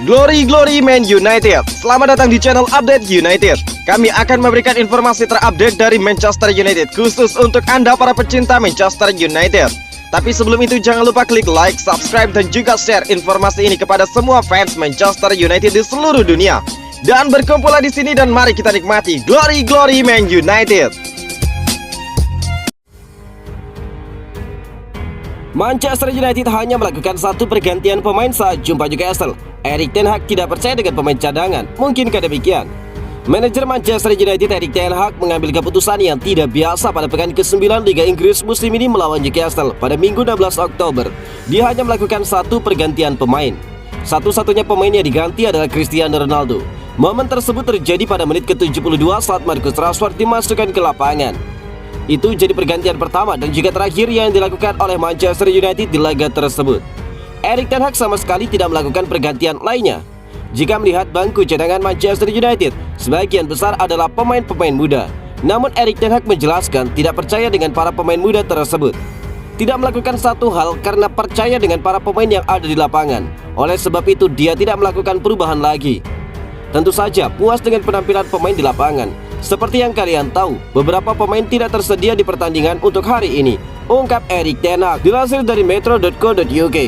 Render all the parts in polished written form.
Glory Man United. Selamat datang di channel Update United. Kami akan memberikan informasi terupdate dari Manchester United khusus untuk Anda para pecinta Manchester United. Tapi sebelum itu jangan lupa klik like, subscribe dan juga share informasi ini kepada semua fans Manchester United di seluruh dunia. Dan berkumpullah di sini dan mari kita nikmati Glory Man United. Manchester United hanya melakukan satu pergantian pemain saat jumpa Newcastle. Erik ten Hag tidak percaya dengan pemain cadangan. Mungkinkah demikian? Manajer Manchester United Erik ten Hag mengambil keputusan yang tidak biasa pada pekan ke-9 Liga Inggris musim ini melawan Newcastle pada Minggu 16 Oktober. Dia hanya melakukan satu pergantian pemain. Satu-satunya pemain yang diganti adalah Cristiano Ronaldo. Momen tersebut terjadi pada menit ke-72 saat Marcus Rashford dimasukkan ke lapangan. Itu jadi pergantian pertama dan juga terakhir yang dilakukan oleh Manchester United di laga tersebut. Erik ten Hag sama sekali tidak melakukan pergantian lainnya. Jika melihat bangku cadangan Manchester United, sebagian besar adalah pemain-pemain muda. Namun Erik ten Hag menjelaskan tidak percaya dengan para pemain muda tersebut. Tidak melakukan satu hal karena percaya dengan para pemain yang ada di lapangan. Oleh sebab itu dia tidak melakukan perubahan lagi. Tentu saja puas dengan penampilan pemain di lapangan. Seperti yang kalian tahu, beberapa pemain tidak tersedia di pertandingan untuk hari ini, ungkap Erik ten Hag dilansir dari metro.co.uk.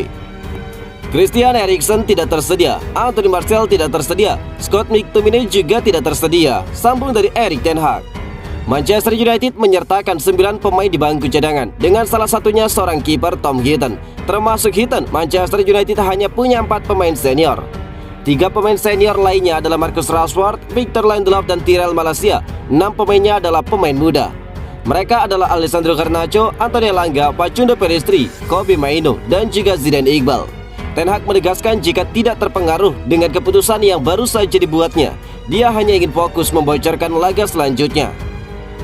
Christian Eriksen tidak tersedia, Anthony Martial tidak tersedia, Scott McTominay juga tidak tersedia, sambung dari Erik ten Hag. Manchester United menyertakan 9 pemain di bangku cadangan, dengan salah satunya seorang kiper Tom Heaton. Termasuk Heaton, Manchester United hanya punya 4 pemain senior. 3 pemain senior lainnya adalah Marcus Rashford, Victor Lindelof, dan Tyrell Malacia. 6 pemainnya adalah pemain muda. Mereka adalah Alessandro Garnacho, Antonio Elanga, Facundo Pellistri, Kobbie Mainoo, dan juga Zidane Iqbal. Ten Hag menegaskan jika tidak terpengaruh dengan keputusan yang baru saja dibuatnya. Dia hanya ingin fokus membocorkan laga selanjutnya.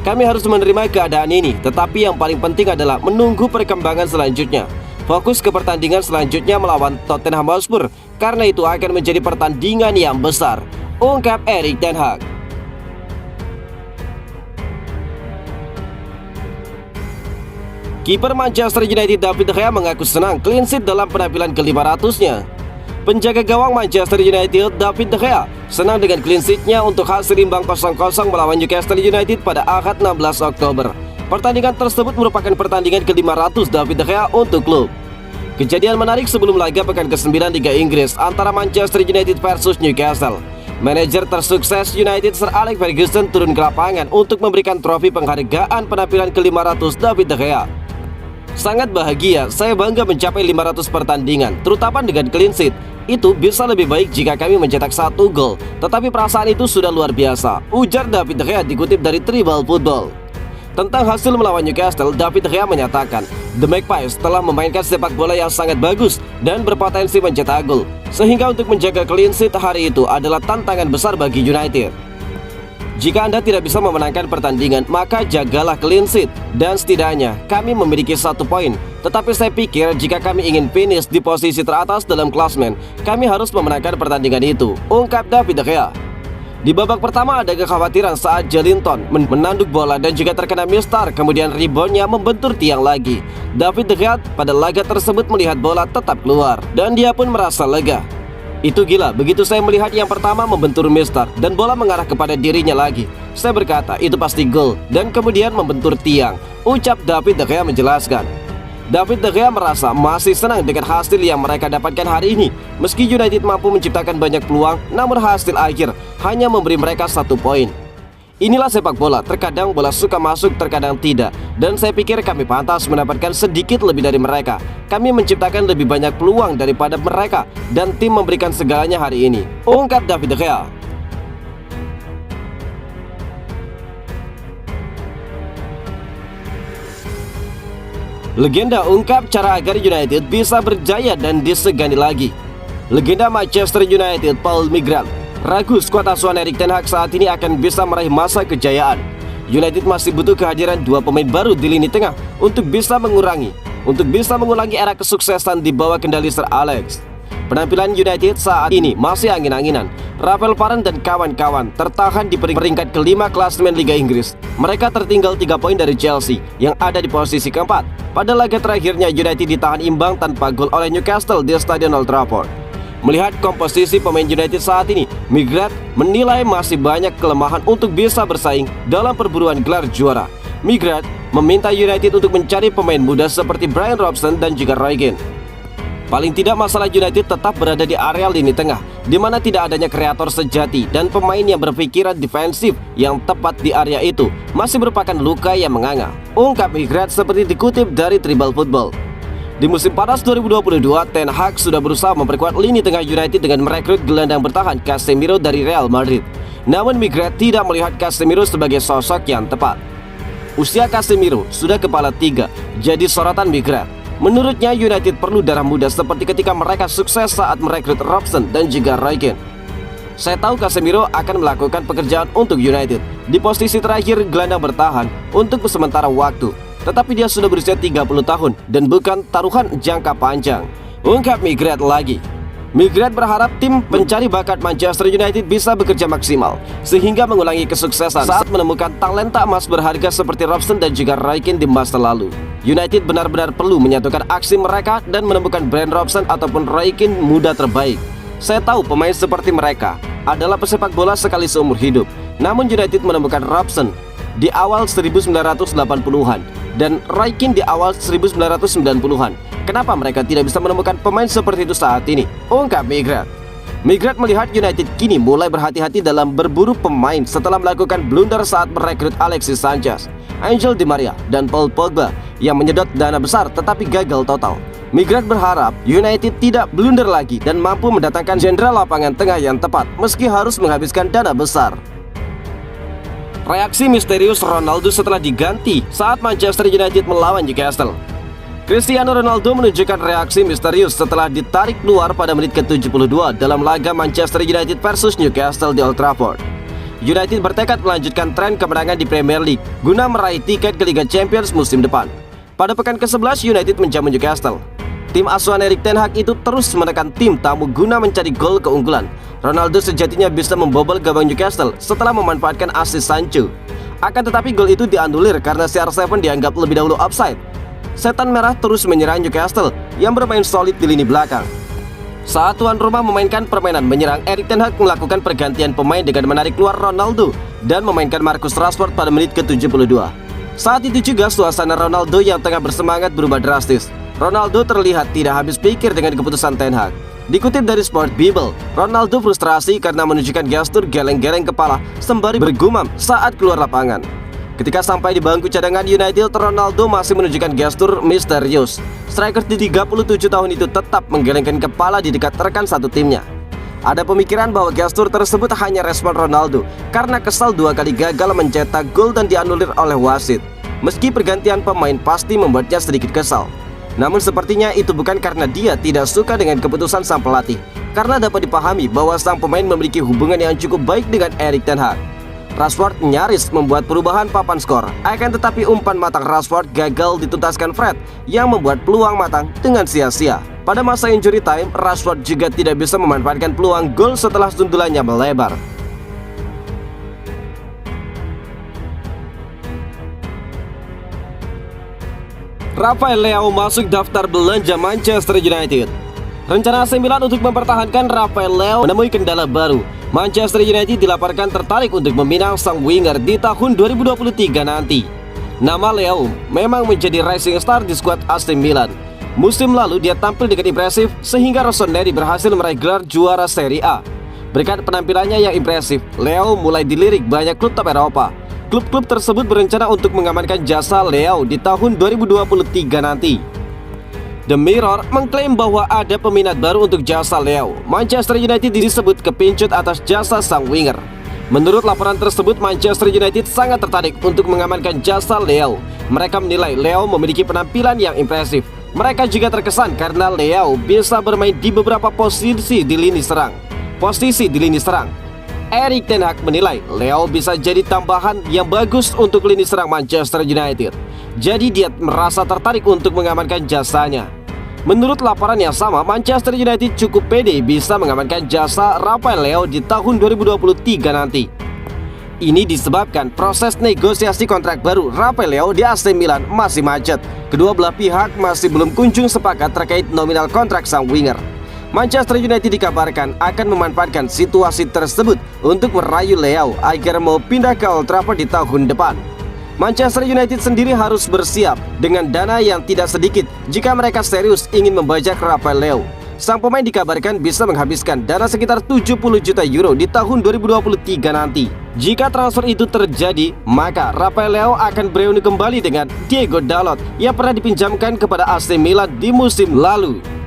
Kami harus menerima keadaan ini, tetapi yang paling penting adalah menunggu perkembangan selanjutnya. Fokus ke pertandingan selanjutnya melawan Tottenham Hotspur, karena itu akan menjadi pertandingan yang besar, ungkap Erik ten Hag. Kiper Manchester United David De Gea mengaku senang clean sheet dalam penampilan ke-500-nya. Penjaga gawang Manchester United David De Gea senang dengan clean sheet-nya untuk hasil imbang 0-0 melawan Newcastle United pada Ahad 16 Oktober. Pertandingan tersebut merupakan pertandingan ke-500 David De Gea untuk klub. Kejadian menarik sebelum laga pekan ke-9 Liga Inggris antara Manchester United versus Newcastle. Manajer tersukses United Sir Alex Ferguson turun ke lapangan untuk memberikan trofi penghargaan penampilan ke-500 David De Gea. Sangat bahagia, saya bangga mencapai 500 pertandingan, terutama dengan clean sheet. Itu bisa lebih baik jika kami mencetak 1 gol, tetapi perasaan itu sudah luar biasa, ujar David De Gea dikutip dari Tribal Football. Tentang hasil melawan Newcastle, David De Gea menyatakan, The Magpies telah memainkan sepak bola yang sangat bagus dan berpotensi mencetak gol, sehingga untuk menjaga clean sheet hari itu adalah tantangan besar bagi United. Jika Anda tidak bisa memenangkan pertandingan, maka jagalah clean sheet. Dan setidaknya, kami memiliki 1 poin. Tetapi saya pikir jika kami ingin finish di posisi teratas dalam klasemen, kami harus memenangkan pertandingan itu, ungkap David De Gea. Di babak pertama ada kekhawatiran saat Joelinton menanduk bola dan juga terkena mistar, kemudian reboundnya membentur tiang lagi. David De Gea pada laga tersebut melihat bola tetap keluar, dan dia pun merasa lega. Itu gila, begitu saya melihat yang pertama membentur mistar dan bola mengarah kepada dirinya lagi. Saya berkata, itu pasti gol, dan kemudian membentur tiang, ucap David De Gea menjelaskan. David De Gea merasa masih senang dengan hasil yang mereka dapatkan hari ini. Meski United mampu menciptakan banyak peluang, namun hasil akhir hanya memberi mereka 1 poin. Inilah sepak bola, terkadang bola suka masuk, terkadang tidak. Dan saya pikir kami pantas mendapatkan sedikit lebih dari mereka. Kami menciptakan lebih banyak peluang daripada mereka, dan tim memberikan segalanya hari ini, ungkap David De Gea. Legenda ungkap cara agar United bisa berjaya dan disegani lagi. Legenda Manchester United Paul Migral ragu skuad asuhan Erik ten Hag saat ini akan bisa meraih masa kejayaan. United masih butuh kehadiran 2 pemain baru di lini tengah untuk bisa mengulangi era kesuksesan di bawah kendali Sir Alex. Penampilan United saat ini masih angin-anginan. Rafael Varane dan kawan-kawan tertahan di peringkat ke-5 klasemen Liga Inggris. Mereka tertinggal 3 poin dari Chelsea yang ada di posisi ke-4. Pada laga terakhirnya United ditahan imbang tanpa gol oleh Newcastle di Stadion Old Trafford. Melihat komposisi pemain United saat ini, Migrat menilai masih banyak kelemahan untuk bisa bersaing dalam perburuan gelar juara. Migrat meminta United untuk mencari pemain muda seperti Brian Robson dan juga Roy Keane. Paling tidak masalah United tetap berada di area lini tengah, di mana tidak adanya kreator sejati dan pemain yang berpikiran defensif yang tepat di area itu masih merupakan luka yang menganga, ungkap Migrat seperti dikutip dari Tribal Football. Di musim panas 2022, Ten Hag sudah berusaha memperkuat lini tengah United dengan merekrut gelandang bertahan Casemiro dari Real Madrid. Namun Migrat tidak melihat Casemiro sebagai sosok yang tepat. Usia Casemiro sudah kepala 3, jadi sorotan Migrat. Menurutnya United perlu darah muda seperti ketika mereka sukses saat merekrut Robson dan juga Roy Keane. Saya tahu Casemiro akan melakukan pekerjaan untuk United di posisi terakhir gelandang bertahan untuk sementara waktu. Tetapi dia sudah berusia 30 tahun dan bukan taruhan jangka panjang, ungkap Migrat lagi. Migrat berharap tim pencari bakat Manchester United bisa bekerja maksimal sehingga mengulangi kesuksesan saat menemukan talenta emas berharga seperti Robson dan juga Roy Keane di masa lalu. United benar-benar perlu menyatukan aksi mereka dan menemukan Brian Robson ataupun Roy Keane muda terbaik. Saya tahu pemain seperti mereka adalah pesepak bola sekali seumur hidup. Namun United menemukan Robson di awal 1980-an dan Roy Keane di awal 1990-an. Kenapa mereka tidak bisa menemukan pemain seperti itu saat ini? Ungkap Migrat. Migrat melihat United kini mulai berhati-hati dalam berburu pemain setelah melakukan blunder saat merekrut Alexis Sanchez, Angel Di Maria, dan Paul Pogba yang menyedot dana besar tetapi gagal total. Migrat berharap United tidak blunder lagi dan mampu mendatangkan jenderal lapangan tengah yang tepat meski harus menghabiskan dana besar. Reaksi misterius Ronaldo setelah diganti saat Manchester United melawan Newcastle. Cristiano Ronaldo menunjukkan reaksi misterius setelah ditarik keluar pada menit ke-72 dalam laga Manchester United versus Newcastle di Old Trafford. United bertekad melanjutkan tren kemenangan di Premier League guna meraih tiket ke Liga Champions musim depan. Pada pekan ke-11 United menjamu Newcastle. Tim asuhan Erik ten Hag itu terus menekan tim tamu guna mencari gol keunggulan. Ronaldo sejatinya bisa membobol gawang Newcastle setelah memanfaatkan asis Sancho. Akan tetapi gol itu dianulir karena CR7 dianggap lebih dahulu offside. Setan Merah terus menyerang Newcastle yang bermain solid di lini belakang. Saat tuan rumah memainkan permainan menyerang, Erik ten Hag melakukan pergantian pemain dengan menarik keluar Ronaldo dan memainkan Marcus Rashford pada menit ke-72. Saat itu juga suasana Ronaldo yang tengah bersemangat berubah drastis. Ronaldo terlihat tidak habis pikir dengan keputusan Ten Hag. Dikutip dari Sport Bible, Ronaldo frustrasi karena menunjukkan gestur geleng-geleng kepala sembari bergumam saat keluar lapangan. Ketika sampai di bangku cadangan United, Ronaldo masih menunjukkan gestur misterius. Striker di 37 tahun itu tetap menggelengkan kepala di dekat rekan satu timnya. Ada pemikiran bahwa gestur tersebut hanya respon Ronaldo karena kesal 2 kali gagal mencetak gol dan dianulir oleh wasit. Meski pergantian pemain pasti membuatnya sedikit kesal. Namun sepertinya itu bukan karena dia tidak suka dengan keputusan sang pelatih, karena dapat dipahami bahwa sang pemain memiliki hubungan yang cukup baik dengan Erik ten Hag. Rashford nyaris membuat perubahan papan skor, akan tetapi umpan matang Rashford gagal dituntaskan Fred yang membuat peluang matang dengan sia-sia. Pada masa injury time, Rashford juga tidak bisa memanfaatkan peluang gol setelah sundulannya melebar. Rafael Leao masuk daftar belanja Manchester United. Rencana AC Milan untuk mempertahankan Rafael Leao menemui kendala baru. Manchester United dilaporkan tertarik untuk meminang sang winger di tahun 2023 nanti. Nama Leao memang menjadi rising star di skuad AC Milan. Musim lalu dia tampil dengan impresif sehingga Rossoneri berhasil meraih gelar juara Serie A. Berkat penampilannya yang impresif, Leao mulai dilirik banyak klub top Eropa. Klub-klub tersebut berencana untuk mengamankan jasa Leao di tahun 2023 nanti. The Mirror mengklaim bahwa ada peminat baru untuk jasa Leao. Manchester United disebut kepincut atas jasa sang winger. Menurut laporan tersebut, Manchester United sangat tertarik untuk mengamankan jasa Leao. Mereka menilai Leao memiliki penampilan yang impresif. Mereka juga terkesan karena Leao bisa bermain di beberapa posisi di lini serang. Erik ten Hag menilai Leao bisa jadi tambahan yang bagus untuk lini serang Manchester United. Jadi dia merasa tertarik untuk mengamankan jasanya. Menurut laporan yang sama, Manchester United cukup pede bisa mengamankan jasa Rafael Leao di tahun 2023 nanti. Ini disebabkan proses negosiasi kontrak baru Rafael Leao di AC Milan masih macet. Kedua belah pihak masih belum kunjung sepakat terkait nominal kontrak sang winger. Manchester United dikabarkan akan memanfaatkan situasi tersebut untuk merayu Leao agar mau pindah ke Old Trafford di tahun depan. Manchester United sendiri harus bersiap dengan dana yang tidak sedikit jika mereka serius ingin membajak Rafael Leao. Sang pemain dikabarkan bisa menghabiskan dana sekitar 70 juta euro di tahun 2023 nanti. Jika transfer itu terjadi, maka Rafael Leao akan bereuni kembali dengan Diego Dalot yang pernah dipinjamkan kepada AC Milan di musim lalu.